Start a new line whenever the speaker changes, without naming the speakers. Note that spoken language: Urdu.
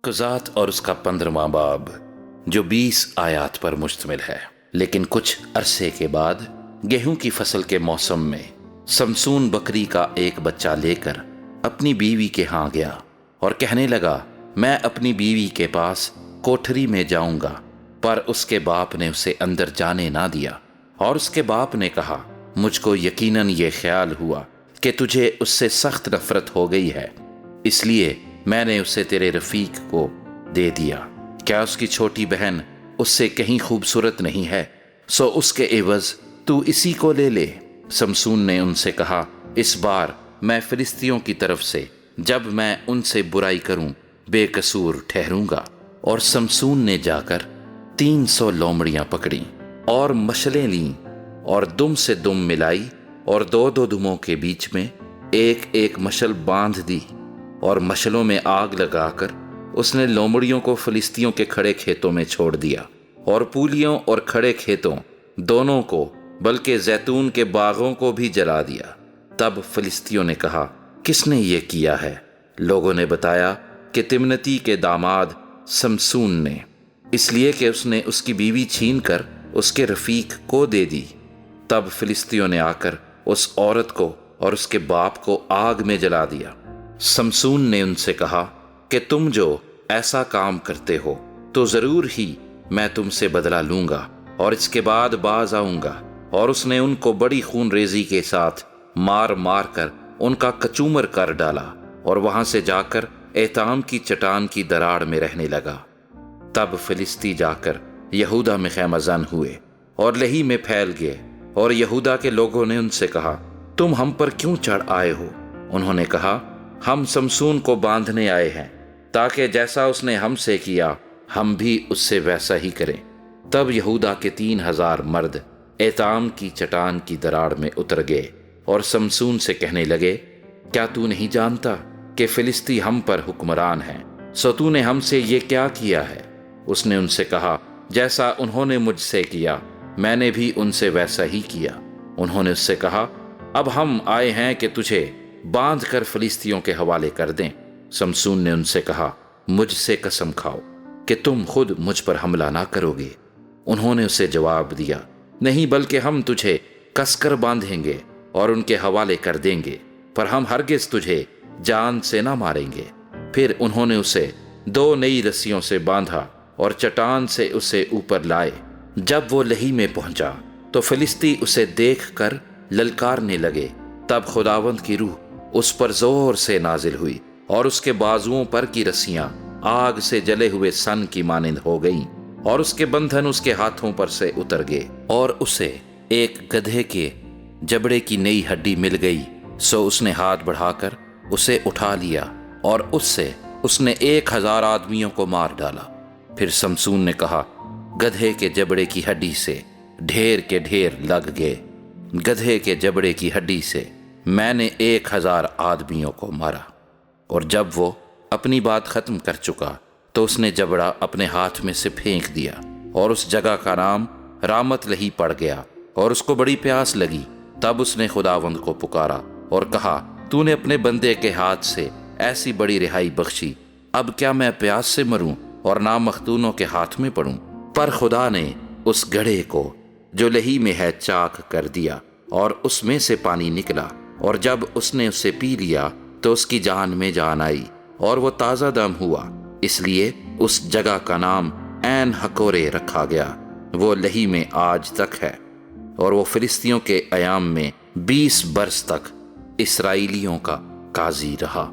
قضات اور اس کا 15واں باب جو 20 آیات پر مشتمل ہے۔ لیکن کچھ عرصے کے بعد گیہوں کی فصل کے موسم میں سمسون بکری کا ایک بچہ لے کر اپنی بیوی کے ہاں گیا اور کہنے لگا، میں اپنی بیوی کے پاس کوٹھری میں جاؤں گا، پر اس کے باپ نے اسے اندر جانے نہ دیا۔ اور اس کے باپ نے کہا، مجھ کو یقیناً یہ خیال ہوا کہ تجھے اس سے سخت نفرت ہو گئی ہے، اس لیے میں نے اسے تیرے رفیق کو دے دیا۔ کیا اس کی چھوٹی بہن اس سے کہیں خوبصورت نہیں ہے؟ سو اس کے عوض تو اسی کو لے لے۔ سمسون نے ان سے کہا، اس بار میں فلسطینیوں کی طرف سے جب میں ان سے برائی کروں بے قصور ٹھہروں گا۔ اور سمسون نے جا کر 300 لومڑیاں پکڑیں اور مشلیں لیں اور دم سے دم ملائی اور 2 دموں کے بیچ میں ایک مشل باندھ دی اور مشلوں میں آگ لگا کر اس نے لومڑیوں کو فلسطینیوں کے کھڑے کھیتوں میں چھوڑ دیا اور پولیوں اور کھڑے کھیتوں دونوں کو بلکہ زیتون کے باغوں کو بھی جلا دیا۔ تب فلسطینیوں نے کہا، کس نے یہ کیا ہے؟ لوگوں نے بتایا کہ تمنتی کے داماد سمسون نے، اس لیے کہ اس نے اس کی بیوی چھین کر اس کے رفیق کو دے دی۔ تب فلسطینیوں نے آ کر اس عورت کو اور اس کے باپ کو آگ میں جلا دیا۔ سمسون نے ان سے کہا کہ تم جو ایسا کام کرتے ہو تو ضرور ہی میں تم سے بدلہ لوں گا اور اس کے بعد باز آؤں گا۔ اور اس نے ان کو بڑی خون ریزی کے ساتھ مار مار کر ان کا کچومر کر ڈالا اور وہاں سے جا کر ایتام کی چٹان کی دراڑ میں رہنے لگا۔ تب فلسطی جا کر یہودا میں خیمہ زن ہوئے اور لہی میں پھیل گئے، اور یہودا کے لوگوں نے ان سے کہا، تم ہم پر کیوں چڑھ آئے ہو؟ انہوں نے کہا، ہم سمسون کو باندھنے آئے ہیں تاکہ جیسا اس نے ہم سے کیا ہم بھی اس سے ویسا ہی کریں۔ تب یہودا کے 3000 مرد ایتام کی چٹان کی دراڑ میں اتر گئے اور سمسون سے کہنے لگے، کیا تو نہیں جانتا کہ فلسطی ہم پر حکمران ہیں؟ سو تو نے ہم سے یہ کیا کیا ہے؟ اس نے ان سے کہا، جیسا انہوں نے مجھ سے کیا میں نے بھی ان سے ویسا ہی کیا۔ انہوں نے اس سے کہا، اب ہم آئے ہیں کہ تجھے باندھ کر فلسطینیوں کے حوالے کر دیں۔ سمسون نے ان سے کہا، مجھ سے قسم کھاؤ کہ تم خود مجھ پر حملہ نہ کرو گے۔ انہوں نے اسے جواب دیا، نہیں، بلکہ ہم تجھے کس کر باندھیں گے اور ان کے حوالے کر دیں گے، پر ہم ہرگز تجھے جان سے نہ ماریں گے۔ پھر انہوں نے اسے 2 نئی رسیوں سے باندھا اور چٹان سے اسے اوپر لائے۔ جب وہ لہی میں پہنچا تو فلسطی اسے دیکھ کر للکارنے لگے۔ تب خداوند کی روح اس پر زور سے نازل ہوئی اور اس کے بازوؤں پر کی رسیاں آگ سے جلے ہوئے سن کی مانند ہو گئیں اور اس کے بندھن اس کے ہاتھوں پر سے اتر گئے، اور اسے ایک گدھے کے جبڑے کی نئی ہڈی مل گئی۔ سو اس نے ہاتھ بڑھا کر اسے اٹھا لیا اور اس سے اس نے 1000 آدمیوں کو مار ڈالا۔ پھر سمسون نے کہا، گدھے کے جبڑے کی ہڈی سے ڈھیر کے ڈھیر لگ گئے، گدھے کے جبڑے کی ہڈی سے میں نے 1000 آدمیوں کو مارا۔ اور جب وہ اپنی بات ختم کر چکا تو اس نے جبڑا اپنے ہاتھ میں سے پھینک دیا، اور اس جگہ کا نام رامت لہی پڑ گیا، اور اس کو بڑی پیاس لگی۔ تب اس نے خداوند کو پکارا اور کہا، تو نے اپنے بندے کے ہاتھ سے ایسی بڑی رہائی بخشی، اب کیا میں پیاس سے مروں اور نامختونوں کے ہاتھ میں پڑوں؟ پر خدا نے اس گڑھے کو جو لہی میں ہے چاک کر دیا، اور اس میں سے پانی نکلا، اور جب اس نے اسے پی لیا تو اس کی جان میں جان آئی اور وہ تازہ دم ہوا۔ اس لیے اس جگہ کا نام عین ہکورے رکھا گیا۔ وہ لہی میں آج تک ہے، اور وہ فلسطینیوں کے ایام میں 20 برس تک اسرائیلیوں کا قاضی رہا۔